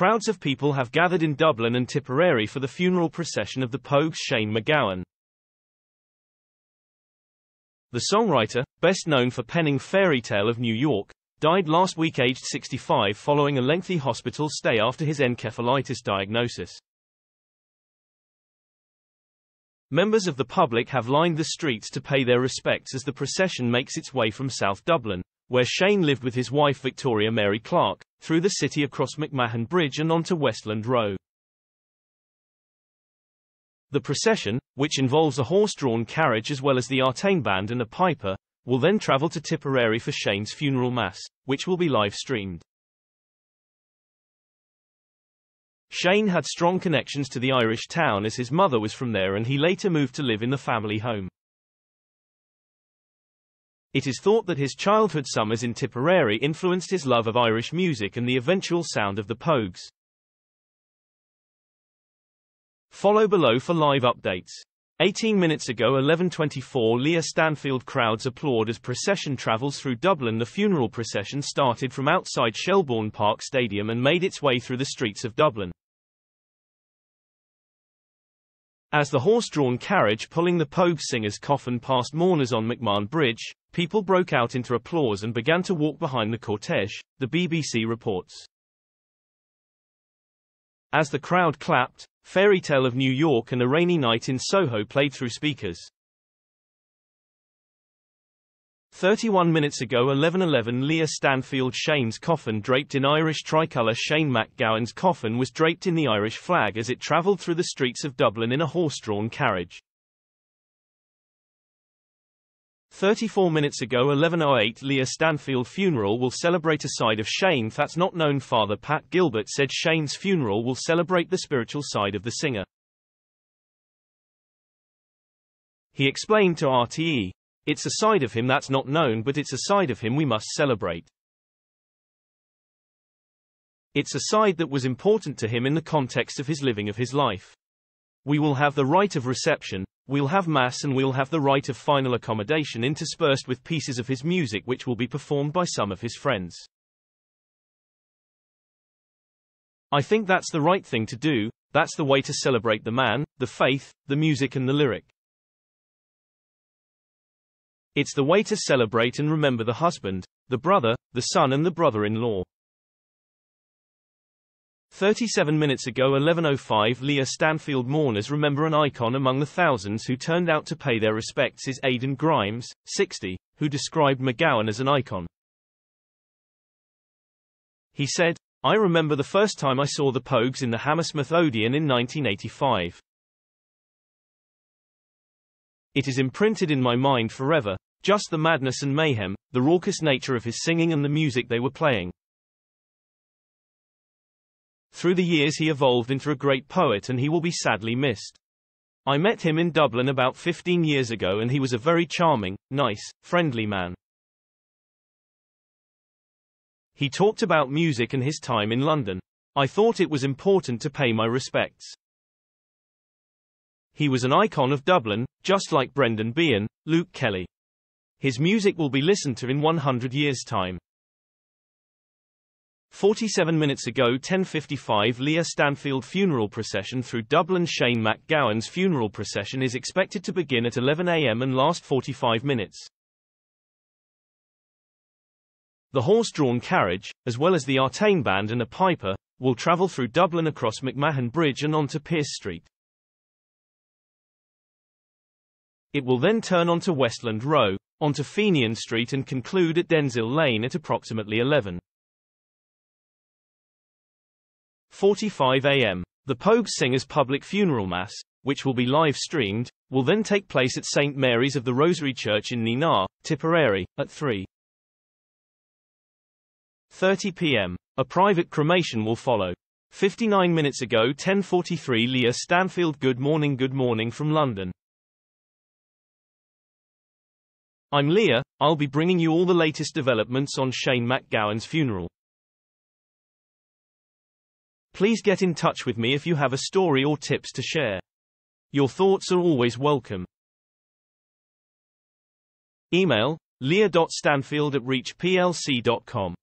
Crowds of people have gathered in Dublin and Tipperary for the funeral procession of the Pogues Shane MacGowan. The songwriter, best known for penning Fairytale of New York, died last week aged 65 following a lengthy hospital stay after his encephalitis diagnosis. Members of the public have lined the streets to pay their respects as the procession makes its way from South Dublin, where Shane lived with his wife Victoria Mary Clarke, through the city across MacMahon Bridge and onto Westland Row. The procession, which involves a horse-drawn carriage as well as the artain band and a piper, will then travel to Tipperary for Shane's funeral mass, which will be live-streamed. Shane had strong connections to the Irish town as his mother was from there and he later moved to live in the family home. It is thought that his childhood summers in Tipperary influenced his love of Irish music and the eventual sound of the Pogues. Follow below for live updates. 18 minutes ago 11:24 Leah Stanfield. Crowds applaud as procession travels through Dublin. The funeral procession started from outside Shelbourne Park Stadium and made its way through the streets of Dublin. As the horse-drawn carriage pulling the Pogues singer's coffin passed mourners on MacMahon Bridge, people broke out into applause and began to walk behind the cortege, the BBC reports. As the crowd clapped, Fairytale of New York and A Rainy Night in Soho played through speakers. 31 minutes ago 11:11 Leah Stanfield. Shane's coffin draped in Irish tricolour. Shane MacGowan's coffin was draped in the Irish flag as it travelled through the streets of Dublin in a horse-drawn carriage. 34 minutes ago 11:08 Leah Stanfield. Funeral will celebrate a side of Shane that's not known. Father Pat Gilbert said Shane's funeral will celebrate the spiritual side of the singer. He explained to RTE, "It's a side of him that's not known, but it's a side of him we must celebrate. It's a side that was important to him in the context of his living of his life. We will have the rite of reception, we'll have mass and we'll have the rite of final accommodation interspersed with pieces of his music which will be performed by some of his friends. I think that's the right thing to do, that's the way to celebrate the man, the faith, the music and the lyric. It's the way to celebrate and remember the husband, the brother, the son and the brother-in-law." 37 minutes ago 11:05 Leah Stanfield. Mourners remember an icon among the thousands who turned out to pay their respects is Aidan Grimes, 60, who described MacGowan as an icon. He said, "I remember the first time I saw the Pogues in the Hammersmith Odeon in 1985. It is imprinted in my mind forever, just the madness and mayhem, the raucous nature of his singing and the music they were playing. Through the years he evolved into a great poet and he will be sadly missed. I met him in Dublin about 15 years ago and he was a very charming, nice, friendly man. He talked about music and his time in London. I thought it was important to pay my respects. He was an icon of Dublin, just like Brendan Behan, Luke Kelly. His music will be listened to in 100 years' time." 47 minutes ago 10:55 Leah Stanfield. Funeral procession through Dublin. Shane MacGowan's funeral procession is expected to begin at 11 a.m. and last 45 minutes. The horse-drawn carriage, as well as the artain band and a piper, will travel through Dublin across MacMahon Bridge and onto Pearse Street. It will then turn onto Westland Row, onto Fenian Street and conclude at Denzil Lane at approximately 11:45 a.m. The Pogues Singers' public funeral mass, which will be live-streamed, will then take place at St Mary's of the Rosary Church in Nenagh, Tipperary, at 3:30 p.m. A private cremation will follow. 59 minutes ago 10:43 Leah Stanfield. Good morning from London. I'm Leah, I'll be bringing you all the latest developments on Shane MacGowan's funeral. Please get in touch with me if you have a story or tips to share. Your thoughts are always welcome. Email, leah.stanfield@reachplc.com.